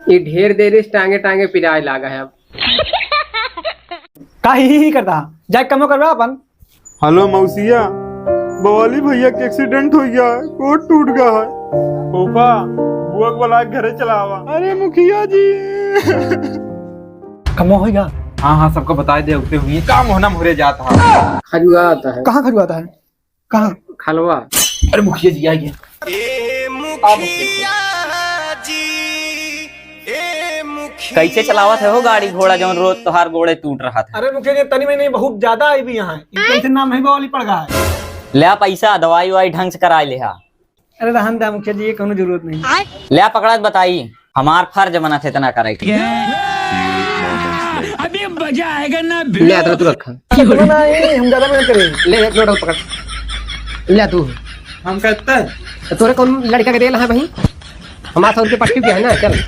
ये ढेर देर इस टांगे टांगे पिराए लागा है अब। का ही करता जाए कमो करवा अपन। हेलो मौसिया, बवाली भैया के एक्सीडेंट हो गया है, कोट टूट गया है। ओपा बुआ को बुला के घरे चलावा। अरे मुखिया जी। कमो होगा। हाँ हाँ सबको बता दे उगते हुए काम होना मुहरे जाता है। खजुआ आता है। कहाँ खजुआता है? कहाँ? खलवा। अरे मुखिया जी आइए। कैसे चलावत है हो गाड़ी घोड़ा जौन रोज तोहार गोड़े टूट रहा था। अरे मुखिया जी तनी में नहीं बहुत ज्यादा आई भी यहाँ इतना नाम नहीं बवाली पड़ गया है। ले पैसा दवाई वाई ढंग से करा ले। अरे रहन दे मुखिया जी ये कोनो जरूरत नहीं। ले पकड़त बताई हमार फर्ज बना थे इतना करे के। अभी मजा आएगा ना। ले आता तू रखा। नहीं हम ज्यादा मेहनत करें। ले एक लोटा पकड़। ले तू। हम कहते हैं तोरे कौन लड़का के देला है भाई? हमारा 100 रुपये पट्टी दिया है ना, चल।